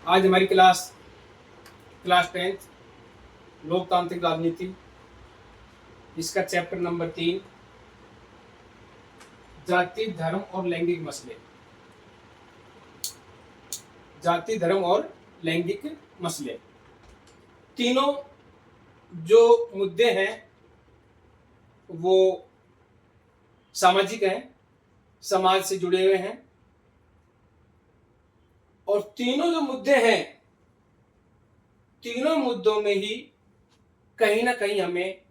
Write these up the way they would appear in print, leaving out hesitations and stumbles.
आज हमारी class 10th लोकतांत्रिक राजनीति, इसका चैप्टर नंबर 3 जाति धर्म और लैंगिक मसले। जाति धर्म और लैंगिक मसले, तीनों जो मुद्दे हैं वो सामाजिक हैं, समाज से जुड़े हुए हैं, और तीनों जो मुद्दे हैं, तीनों मुद्दों में ही कहीं ना कहीं हमें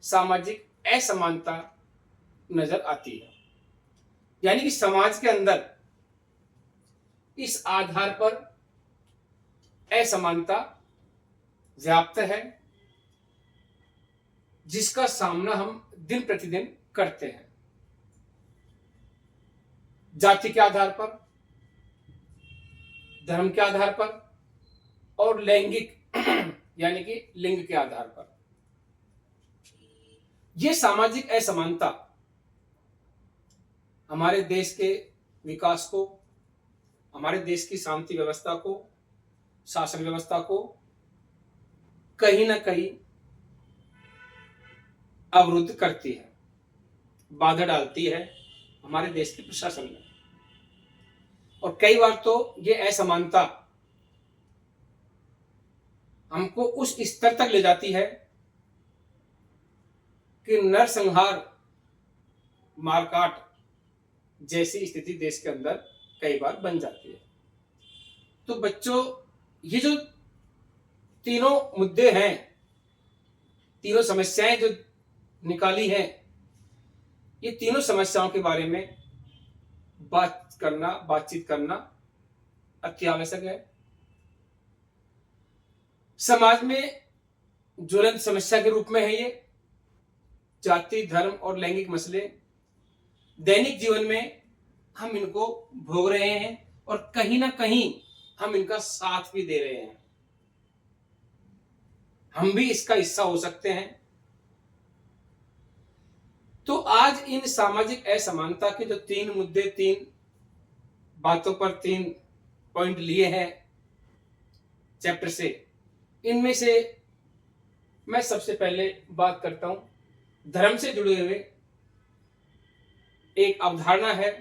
सामाजिक असमानता नजर आती है। यानी कि समाज के अंदर इस आधार पर असमानता व्याप्त है, जिसका सामना हम दिन प्रतिदिन करते हैं। जाति के आधार पर, धर्म के आधार पर और लैंगिक यानी कि लिंग के आधार पर। यह सामाजिक असमानता हमारे देश के विकास को, हमारे देश की शांति व्यवस्था को, शासन व्यवस्था को कहीं ना कहीं अवरुद्ध करती है, बाधा डालती है हमारे देश के प्रशासन में। और कई बार तो ये असमानता हमको उस स्तर तक ले जाती है कि नरसंहार, मारकाट जैसी स्थिति देश के अंदर कई बार बन जाती है। तो बच्चों, ये जो तीनों मुद्दे हैं, तीनों समस्याएं जो निकाली हैं, ये तीनों समस्याओं के बारे में बातचीत करना अति आवश्यक है। समाज में ज्वलंत समस्या के रूप में है ये जाति धर्म और लैंगिक मसले। दैनिक जीवन में हम इनको भोग रहे हैं और कहीं ना कहीं हम इनका साथ भी दे रहे हैं। हम भी इसका हिस्सा हो सकते हैं। तो आज इन सामाजिक असमानता के जो तीन मुद्दे, तीन बातों पर तीन पॉइंट लिए हैं चैप्टर से, इनमें से मैं सबसे पहले बात करता हूं धर्म से जुड़े हुए। एक अवधारणा है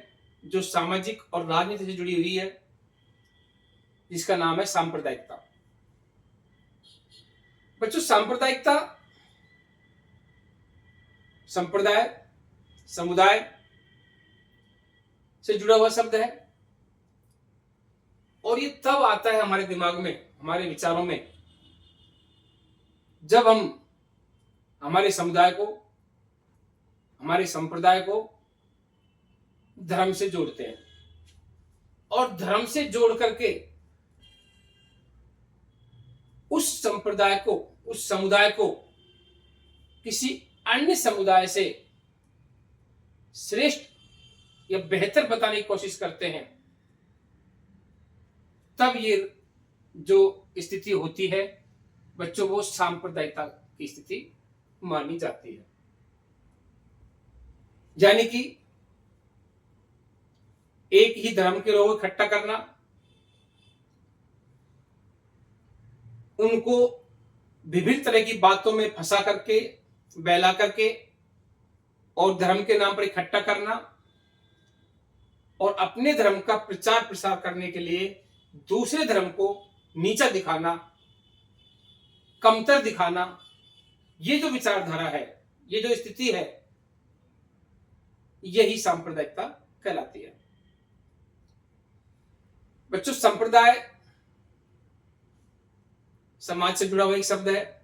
जो सामाजिक और राजनीति से जुड़ी हुई है, जिसका नाम है सांप्रदायिकता। बच्चों, सांप्रदायिकता संप्रदाय, समुदाय से जुड़ा हुआ शब्द है, और ये तब आता है हमारे दिमाग में, हमारे विचारों में, जब हम हमारे समुदाय को, हमारे संप्रदाय को धर्म से जोड़ते हैं, और धर्म से जोड़ करके उस संप्रदाय को, उस समुदाय को किसी अन्य समुदाय से श्रेष्ठ या बेहतर बताने की कोशिश करते हैं। तब ये जो स्थिति होती है बच्चों, वो सांप्रदायिकता की स्थिति मानी जाती है। यानी कि एक ही धर्म के लोगों को इकट्ठा करना, उनको विभिन्न तरह की बातों में फंसा करके, बहला करके और धर्म के नाम पर इकट्ठा करना, और अपने धर्म का प्रचार प्रसार करने के लिए दूसरे धर्म को नीचा दिखाना, कमतर दिखाना, ये जो विचारधारा है, ये जो स्थिति है, यही सांप्रदायिकता कहलाती है। बच्चों, संप्रदाय समाज से जुड़ा हुआ एक शब्द है,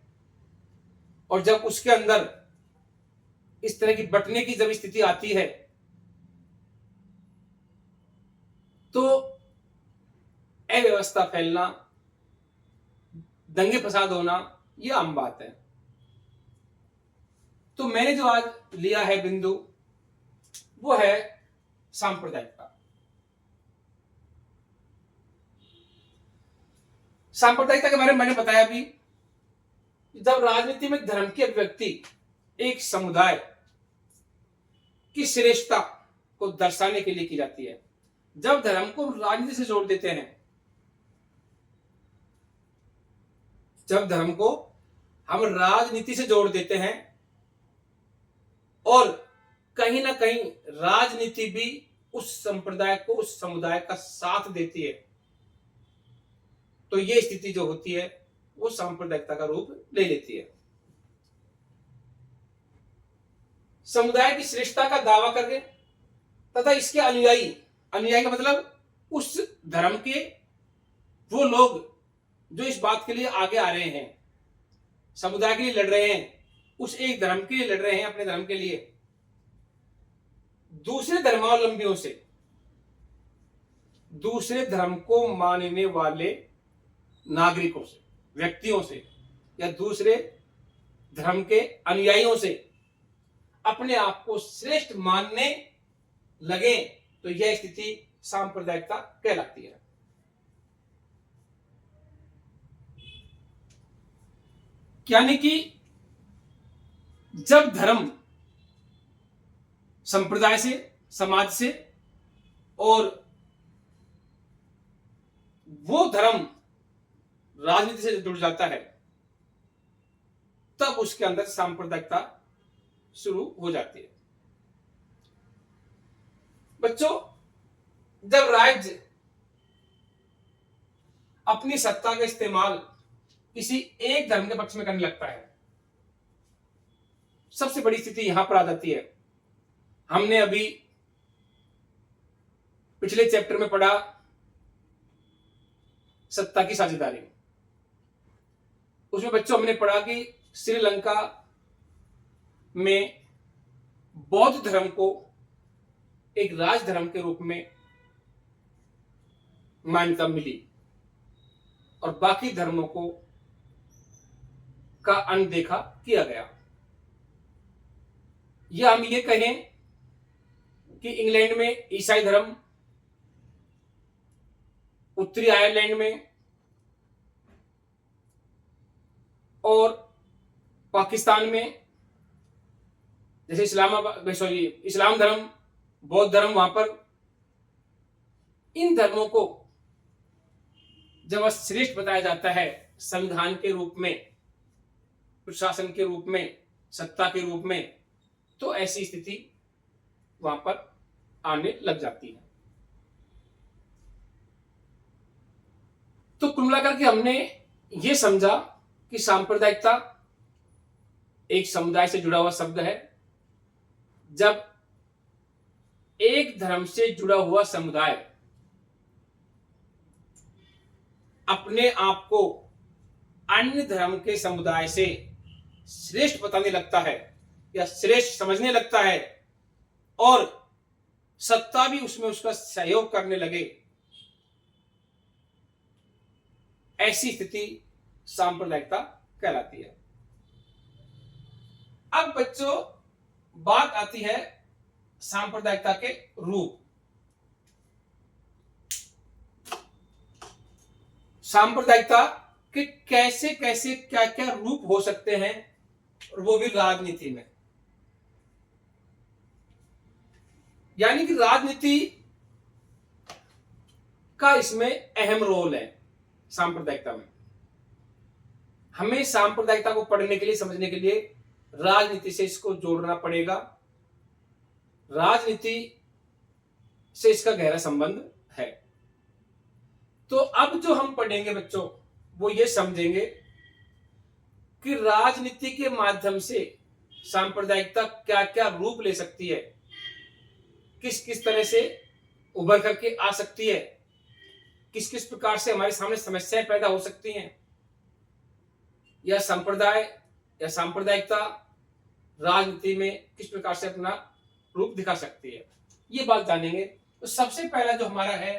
और जब उसके अंदर इस तरह की बंटने की जब स्थिति आती है तो अव्यवस्था फैलना, दंगे फसाद होना, यह आम बात है। तो मैंने जो आज लिया है बिंदु, वो है सांप्रदायिकता। सांप्रदायिकता के बारे में मैंने बताया भी, जब राजनीति में धर्म की अभिव्यक्ति एक समुदाय की श्रेष्ठता को दर्शाने के लिए की जाती है। जब धर्म को राजनीति से जोड़ देते हैं जब धर्म को हम राजनीति से जोड़ देते हैं और कहीं ना कहीं राजनीति भी उस संप्रदाय को, उस समुदाय का साथ देती है, तो ये स्थिति जो होती है वो सांप्रदायिकता का रूप ले लेती है। समुदाय की श्रेष्ठता का दावा करके तथा इसके अनुयायी, अनुयायी का मतलब उस धर्म के वो लोग जो इस बात के लिए आगे आ रहे हैं, समुदाय के लिए लड़ रहे हैं, उस एक धर्म के लिए लड़ रहे हैं, अपने धर्म के लिए, दूसरे धर्मावलंबियों से, दूसरे धर्म को मानने वाले नागरिकों से, व्यक्तियों से, या दूसरे धर्म के अनुयायियों से अपने आप को श्रेष्ठ मानने लगे, तो यह स्थिति सांप्रदायिकता कहलाती है। यानी कि जब धर्म संप्रदाय से, समाज से, और वो धर्म राजनीति से जुड़ जाता है, तब उसके अंदर सांप्रदायिकता शुरू हो जाती है। बच्चों, जब राज्य अपनी सत्ता का इस्तेमाल किसी एक धर्म के पक्ष में करने लगता है, सबसे बड़ी स्थिति यहां पर आ जाती है। हमने अभी पिछले चैप्टर में पढ़ा सत्ता की साझेदारी। उसमें बच्चों हमने पढ़ा कि श्रीलंका में बौद्ध धर्म को एक राज धर्म के रूप में मान्यता मिली और बाकी धर्मों को का अनदेखा किया गया। या हम ये कहें कि इंग्लैंड में ईसाई धर्म, उत्तरी आयरलैंड में और पाकिस्तान में जैसे इस्लाम धर्म, बौद्ध धर्म, वहां पर इन धर्मों को जब श्रेष्ठ बताया जाता है संविधान के रूप में, प्रशासन के रूप में, सत्ता के रूप में, तो ऐसी स्थिति वहां पर आने लग जाती है। तो कुल मिलाकर के हमने ये समझा कि सांप्रदायिकता एक समुदाय से जुड़ा हुआ शब्द है। जब एक धर्म से जुड़ा हुआ समुदाय अपने आप को अन्य धर्म के समुदाय से श्रेष्ठ बताने लगता है या श्रेष्ठ समझने लगता है और सत्ता भी उसमें उसका सहयोग करने लगे, ऐसी स्थिति सांप्रदायिकता कहलाती है। अब बच्चों, बात आती है सांप्रदायिकता के रूप। सांप्रदायिकता के कैसे कैसे क्या क्या रूप हो सकते हैं, और वो भी राजनीति में। यानी कि राजनीति का इसमें अहम रोल है सांप्रदायिकता में। हमें सांप्रदायिकता को पढ़ने के लिए, समझने के लिए राजनीति से इसको जोड़ना पड़ेगा। राजनीति से इसका गहरा संबंध है। तो अब जो हम पढ़ेंगे बच्चों, वो ये समझेंगे कि राजनीति के माध्यम से सांप्रदायिकता क्या क्या रूप ले सकती है, किस किस तरह से उभर करके आ सकती है, किस किस प्रकार से हमारे सामने समस्याएं पैदा हो सकती हैं, या संप्रदाय या सांप्रदायिकता राजनीति में किस प्रकार से अपना रूप दिखा सकती है, ये बात जानेंगे। तो सबसे पहला जो हमारा है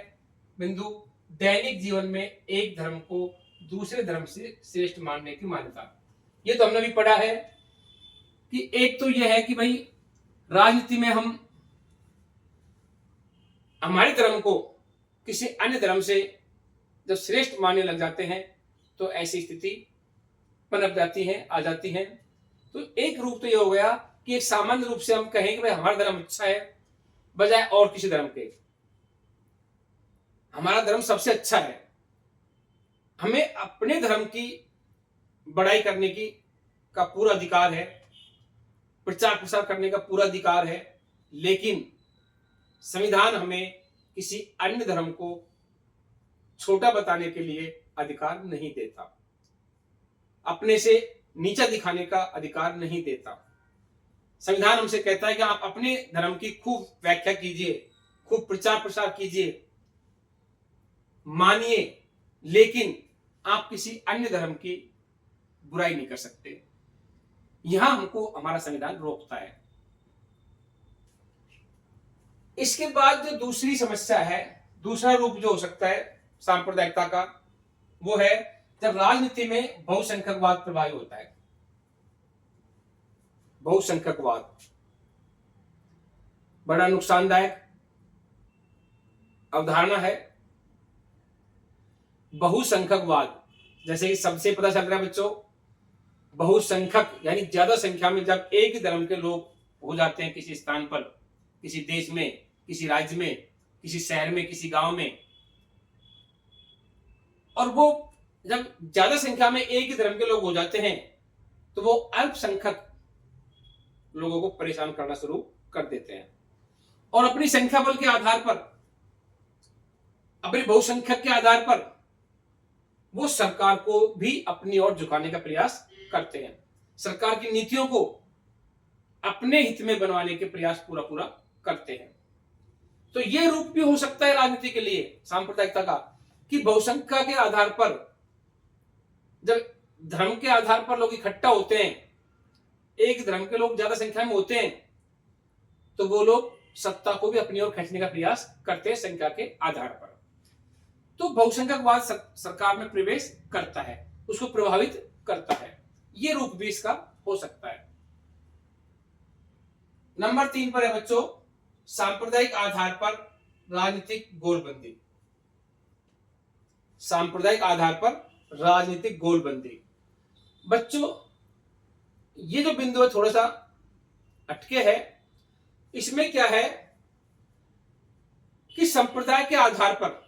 बिंदु, दैनिक जीवन में एक धर्म को दूसरे धर्म से श्रेष्ठ मानने की मान्यता। ये तो हमने भी पढ़ा है कि एक तो यह है कि भाई राजनीति में हम हमारे धर्म को किसी अन्य धर्म से जब श्रेष्ठ मानने लग जाते हैं, तो ऐसी स्थिति पनप जाती है, आ जाती है। तो एक रूप तो यह हो गया कि एक सामान्य रूप से हम कहें कि भाई हमारा धर्म अच्छा है बजाय और किसी धर्म के, हमारा धर्म सबसे अच्छा है, हमें अपने धर्म की बड़ाई करने की का पूरा अधिकार है, प्रचार प्रसार करने का पूरा अधिकार है, लेकिन संविधान हमें किसी अन्य धर्म को छोटा बताने के लिए अधिकार नहीं देता, अपने से नीचा दिखाने का अधिकार नहीं देता। संविधान हमसे कहता है कि आप अपने धर्म की खूब व्याख्या कीजिए, खूब प्रचार प्रसार कीजिए, मानिए, लेकिन आप किसी अन्य धर्म की बुराई नहीं कर सकते। यहां हमको हमारा संविधान रोकता है। इसके बाद जो दूसरी समस्या है, दूसरा रूप जो हो सकता है सांप्रदायिकता का, वो है जब राजनीति में बहुसंख्यकवाद प्रभावी होता है। बहुसंख्यकवाद बड़ा नुकसानदायक अवधारणा है। बहुसंख्यकवाद, जैसे कि सबसे पता चल रहा है बच्चों, बहुसंख्यक यानी ज्यादा संख्या में जब एक ही धर्म के लोग हो जाते हैं किसी स्थान पर, किसी देश में, किसी राज्य में, किसी शहर में, किसी गांव में, और वो जब ज्यादा संख्या में एक ही धर्म के लोग हो जाते हैं तो वो अल्पसंख्यक लोगों को परेशान करना शुरू कर देते हैं, और अपनी संख्या बल के आधार पर, अपने बहुसंख्यक के आधार पर वो सरकार को भी अपनी ओर झुकाने का प्रयास करते हैं, सरकार की नीतियों को अपने हित में बनवाने के प्रयास पूरा पूरा करते हैं। तो यह रूप भी हो सकता है राजनीति के लिए सांप्रदायिकता का, कि बहुसंख्या के आधार पर जब धर्म के आधार पर लोग इकट्ठा होते हैं, एक धर्म के लोग ज्यादा संख्या में होते हैं, तो वो लोग सत्ता को भी अपनी ओर खींचने का प्रयास करते हैं संख्या के आधार पर। तो बहुसंख्यकवाद सरकार में प्रवेश करता है, उसको प्रभावित करता है। ये रूप भी इसका हो सकता है। नंबर 3 पर है बच्चों सांप्रदायिक आधार पर राजनीतिक गोलबंदी। सांप्रदायिक आधार पर राजनीतिक गोलबंदी, बच्चों ये जो बिंदु है थोड़ा सा अटके है। इसमें क्या है कि संप्रदाय के आधार पर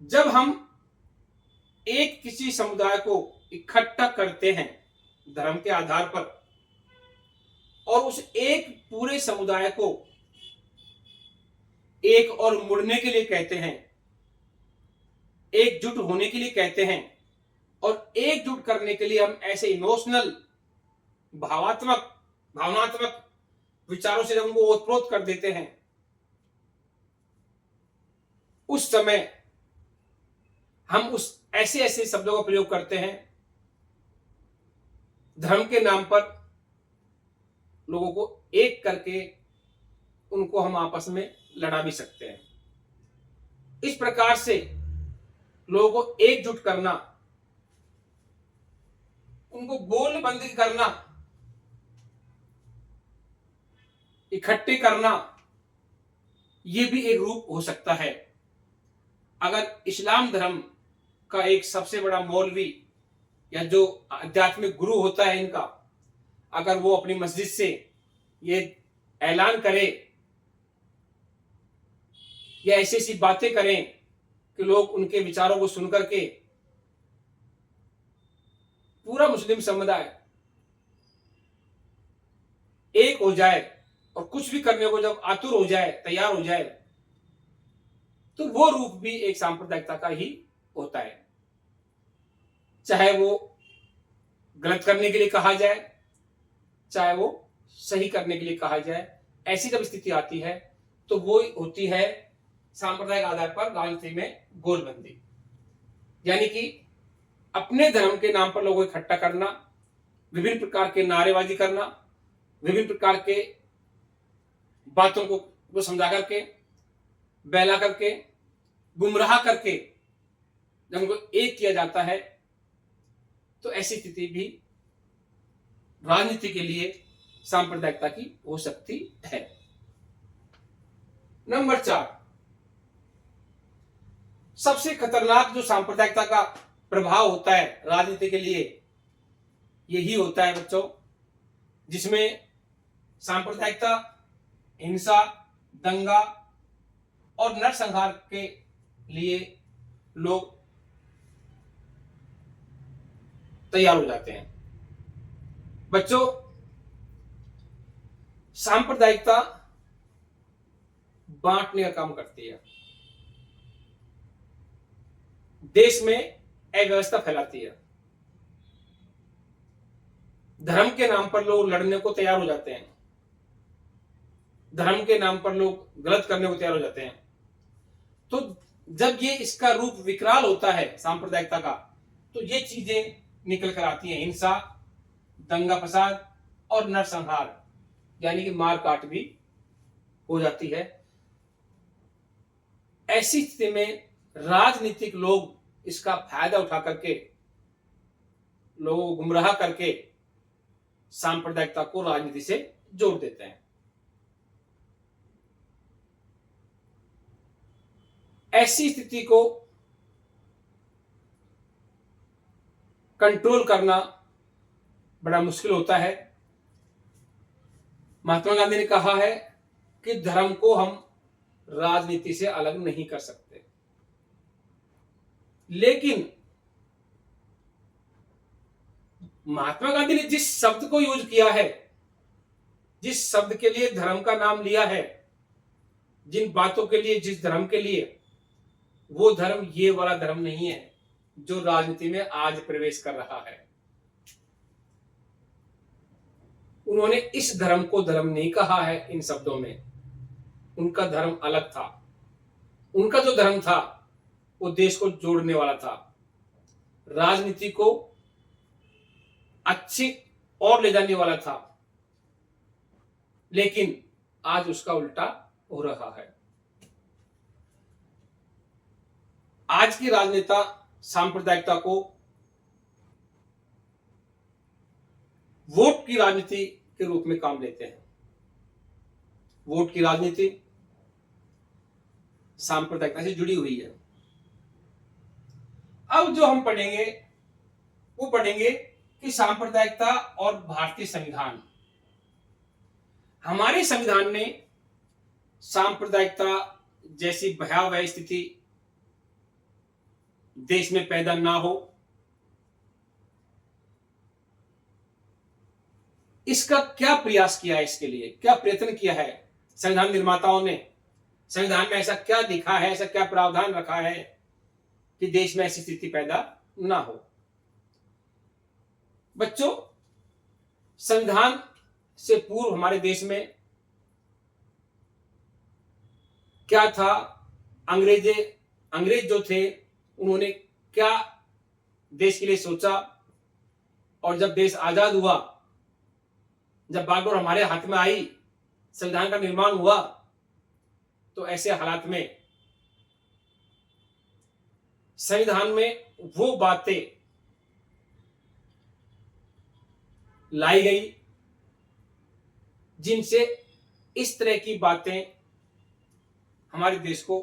जब हम एक किसी समुदाय को इकट्ठा करते हैं धर्म के आधार पर, और उस एक पूरे समुदाय को एक और मुड़ने के लिए कहते हैं, एकजुट होने के लिए कहते हैं, और एकजुट करने के लिए हम ऐसे इमोशनल भावनात्मक विचारों से जब उनको ओतप्रोत कर देते हैं, उस समय हम उस ऐसे ऐसे शब्दों का प्रयोग करते हैं, धर्म के नाम पर लोगों को एक करके उनको हम आपस में लड़ा भी सकते हैं। इस प्रकार से लोगों को एकजुट करना, उनको गोलबंदी करना, इकट्ठे करना, यह भी एक रूप हो सकता है। अगर इस्लाम धर्म का एक सबसे बड़ा मौलवी या जो आध्यात्मिक गुरु होता है इनका, अगर वो अपनी मस्जिद से ये ऐलान करे या ऐसी ऐसी बातें करें कि लोग उनके विचारों को सुनकर के पूरा मुस्लिम समुदाय एक हो जाए और कुछ भी करने को जब आतुर हो जाए, तैयार हो जाए, तो वो रूप भी एक सांप्रदायिकता का ही होता है। चाहे वो गलत करने के लिए कहा जाए, चाहे वो सही करने के लिए कहा जाए, ऐसी जब स्थिति आती है तो वो होती है सांप्रदायिक आधार पर राजनीति में गोलबंदी। यानी कि अपने धर्म के नाम पर लोगों को इकट्ठा करना, विभिन्न प्रकार के नारेबाजी करना, विभिन्न प्रकार के बातों को समझा करके, बहला करके, गुमराह करके जब उनको एक किया जाता है, तो ऐसी स्थिति भी राजनीति के लिए सांप्रदायिकता की हो सकती है। नंबर 4, सबसे खतरनाक जो सांप्रदायिकता का प्रभाव होता है राजनीति के लिए, यही होता है बच्चों, जिसमें सांप्रदायिकता हिंसा, दंगा और नरसंहार के लिए लोग तैयार हो जाते हैं। बच्चों, सांप्रदायिकता बांटने का काम करती है, देश में अव्यवस्था फैलाती है। धर्म के नाम पर लोग लड़ने को तैयार हो जाते हैं, धर्म के नाम पर लोग गलत करने को तैयार हो जाते हैं। तो जब ये इसका रूप विकराल होता है सांप्रदायिकता का, तो ये चीजें निकल कर आती हैं, हिंसा, दंगा फसाद और नरसंहार, यानी कि मार काट भी हो जाती है। ऐसी स्थिति में राजनीतिक लोग इसका फायदा उठा करके, लोगों को गुमराह करके सांप्रदायिकता को राजनीति से जोड़ देते हैं। ऐसी स्थिति को कंट्रोल करना बड़ा मुश्किल होता है। महात्मा गांधी ने कहा है कि धर्म को हम राजनीति से अलग नहीं कर सकते, लेकिन महात्मा गांधी ने जिस शब्द को यूज किया है, जिस शब्द के लिए धर्म का नाम लिया है, जिन बातों के लिए, जिस धर्म के लिए, वो धर्म ये वाला धर्म नहीं है जो राजनीति में आज प्रवेश कर रहा है। उन्होंने इस धर्म को धर्म नहीं कहा है इन शब्दों में, उनका धर्म अलग था। उनका जो धर्म था वो देश को जोड़ने वाला था, राजनीति को अच्छी और ले जाने वाला था, लेकिन आज उसका उल्टा हो रहा है। आज की राजनेता सांप्रदायिकता को वोट की राजनीति के रूप में काम लेते हैं। वोट की राजनीति सांप्रदायिकता से जुड़ी हुई है। अब जो हम पढ़ेंगे वो पढ़ेंगे कि सांप्रदायिकता और भारतीय संविधान। हमारे संविधान ने सांप्रदायिकता जैसी भयावह स्थिति देश में पैदा ना हो, इसका क्या प्रयास किया है, इसके लिए क्या प्रयत्न किया है संविधान निर्माताओं ने? संविधान में ऐसा क्या लिखा है, ऐसा क्या प्रावधान रखा है कि देश में ऐसी स्थिति पैदा ना हो? बच्चों, संविधान से पूर्व हमारे देश में क्या था? अंग्रेज जो थे उन्होंने क्या देश के लिए सोचा, और जब देश आजाद हुआ, जब बागडोर हमारे हाथ में आई, संविधान का निर्माण हुआ, तो ऐसे हालात में संविधान में वो बातें लाई गई जिनसे इस तरह की बातें हमारे देश को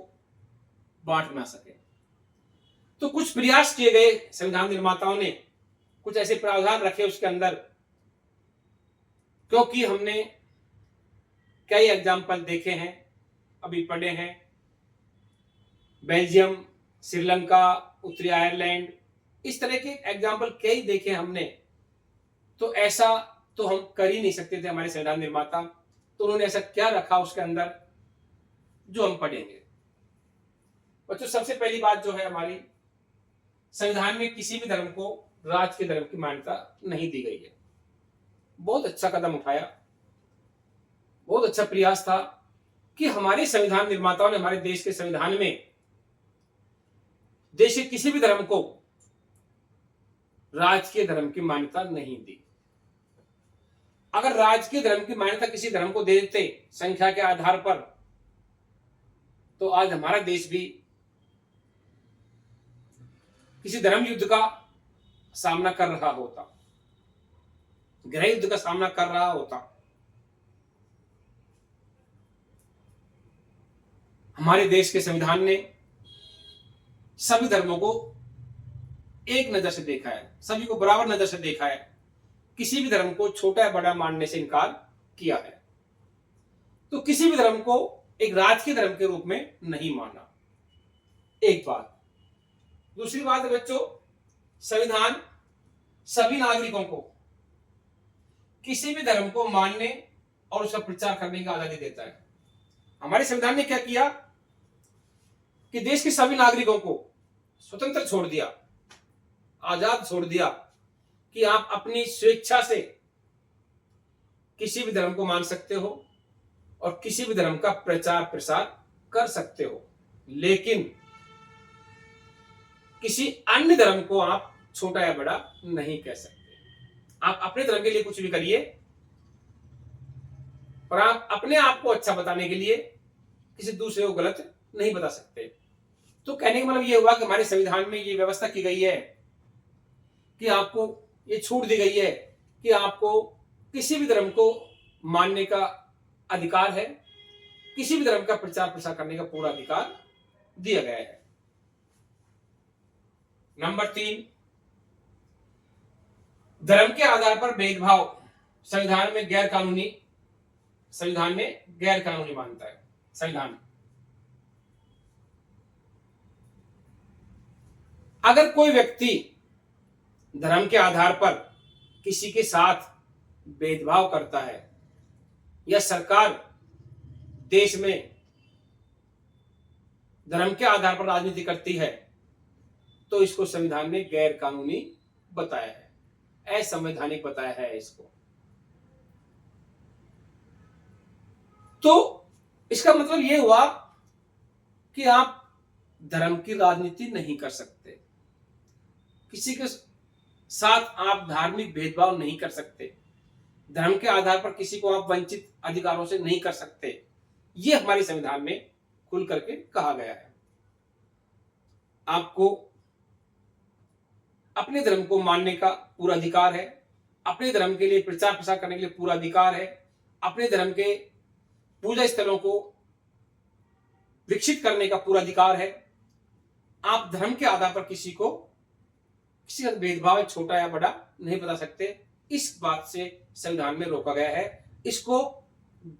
बांट ना सके। तो कुछ प्रयास किए गए संविधान निर्माताओं ने, कुछ ऐसे प्रावधान रखे उसके अंदर, क्योंकि हमने कई एग्जाम्पल देखे हैं, अभी पढ़े हैं, बेल्जियम, श्रीलंका, उत्तरी आयरलैंड, इस तरह के एग्जाम्पल कई देखे हमने। तो ऐसा तो हम कर ही नहीं सकते थे हमारे संविधान निर्माता, तो उन्होंने ऐसा क्या रखा उसके अंदर जो हम पढ़ेंगे। बच्चों, सबसे पहली बात जो है हमारी, संविधान में किसी भी धर्म को राज के धर्म की मान्यता नहीं दी गई है। बहुत अच्छा कदम उठाया, बहुत अच्छा प्रयास था कि हमारे संविधान निर्माताओं ने हमारे देश के संविधान में देश के किसी भी धर्म को राजकीय धर्म की मान्यता नहीं दी। अगर राजकीय धर्म की मान्यता किसी धर्म को दे देते संख्या के आधार पर, तो आज हमारा देश भी किसी धर्म युद्ध का सामना कर रहा होता, गृह युद्ध का सामना कर रहा होता। हमारे देश के संविधान ने सभी धर्मों को एक नजर से देखा है, सभी को बराबर नजर से देखा है, किसी भी धर्म को छोटा या बड़ा मानने से इनकार किया है। तो किसी भी धर्म को एक राजकीय धर्म के रूप में नहीं माना, एक बात। दूसरी बात है बच्चों, संविधान सभी नागरिकों को किसी भी धर्म को मानने और उसका प्रचार करने की आजादी देता है। हमारे संविधान ने क्या किया कि देश के सभी नागरिकों को स्वतंत्र छोड़ दिया, आजाद छोड़ दिया कि आप अपनी स्वेच्छा से किसी भी धर्म को मान सकते हो और किसी भी धर्म का प्रचार प्रसार कर सकते हो, लेकिन किसी अन्य धर्म को आप छोटा या बड़ा नहीं कह सकते। आप अपने धर्म के लिए कुछ भी करिए, पर आप अपने आप को अच्छा बताने के लिए किसी दूसरे को गलत नहीं बता सकते। तो कहने का मतलब ये हुआ कि हमारे संविधान में ये व्यवस्था की गई है कि आपको ये छूट दी गई है कि आपको किसी भी धर्म को मानने का अधिकार है, किसी भी धर्म का प्रचार प्रसार करने का पूरा अधिकार दिया गया है। नंबर 3, धर्म के आधार पर भेदभाव संविधान में गैर कानूनी मानता है संविधान। अगर कोई व्यक्ति धर्म के आधार पर किसी के साथ भेदभाव करता है या सरकार देश में धर्म के आधार पर राजनीति करती है, तो इसको संविधान ने गैर कानूनी बताया है, असंवैधानिक बताया है इसको। तो इसका मतलब यह हुआ कि आप धर्म की राजनीति नहीं कर सकते, किसी के साथ आप धार्मिक भेदभाव नहीं कर सकते, धर्म के आधार पर किसी को आप वंचित अधिकारों से नहीं कर सकते। यह हमारे संविधान में खुल करके कहा गया है। आपको अपने धर्म को मानने का पूरा अधिकार है, अपने धर्म के लिए प्रचार प्रसार करने के लिए पूरा अधिकार है, अपने धर्म के पूजा स्थलों को विकसित करने का पूरा अधिकार है। आप धर्म के आधार पर किसी का भेदभाव छोटा या बड़ा नहीं बता सकते। इस बात से संविधान में रोका गया है, इसको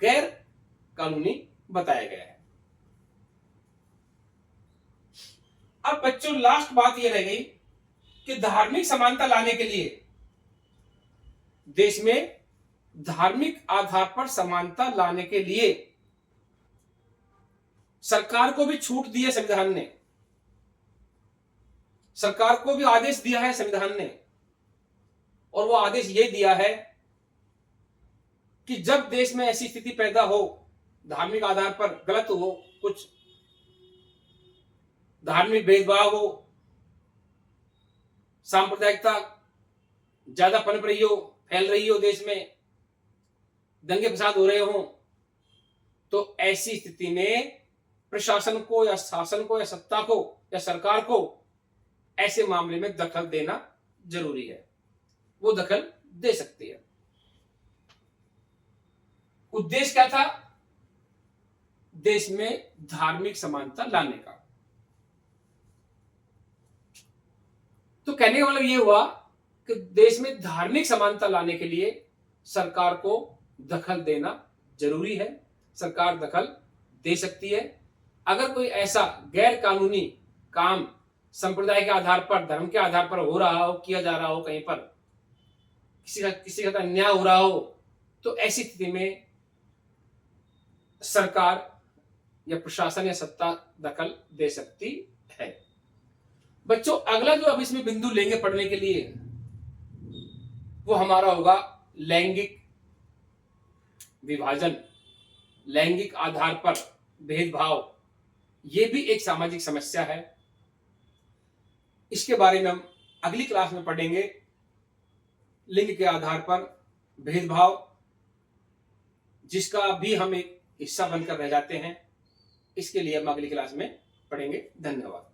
गैर कानूनी बताया गया है। अब बच्चों लास्ट बात यह रह गई कि धार्मिक समानता लाने के लिए देश में धार्मिक आधार पर समानता लाने के लिए सरकार को भी छूट दी है संविधान ने, सरकार को भी आदेश दिया है संविधान ने, और वो आदेश ये दिया है कि जब देश में ऐसी स्थिति पैदा हो, धार्मिक आधार पर गलत हो, कुछ धार्मिक भेदभाव हो, सांप्रदायिकता ज्यादा पनप रही हो, फैल रही हो, देश में दंगे फसाद हो रहे हो, तो ऐसी स्थिति में प्रशासन को या शासन को या सत्ता को या सरकार को ऐसे मामले में दखल देना जरूरी है। वो दखल दे सकती है। उद्देश्य क्या था? देश में धार्मिक समानता लाने का। तो कहने का मतलब ये हुआ कि देश में धार्मिक समानता लाने के लिए सरकार को दखल देना जरूरी है। सरकार दखल दे सकती है। अगर कोई ऐसा गैर कानूनी काम संप्रदाय के आधार पर, धर्म के आधार पर हो रहा हो, किया जा रहा हो, कहीं पर किसी का अन्याय हो रहा हो, तो ऐसी स्थिति में सरकार या प्रशासन या सत्ता दखल दे सकती है। बच्चों अगला जो अब इसमें बिंदु लेंगे पढ़ने के लिए, वो हमारा होगा लैंगिक विभाजन, लैंगिक आधार पर भेदभाव। ये भी एक सामाजिक समस्या है। इसके बारे में हम अगली क्लास में पढ़ेंगे। लिंग के आधार पर भेदभाव, जिसका भी हम एक हिस्सा बनकर रह जाते हैं, इसके लिए हम अगली क्लास में पढ़ेंगे। धन्यवाद।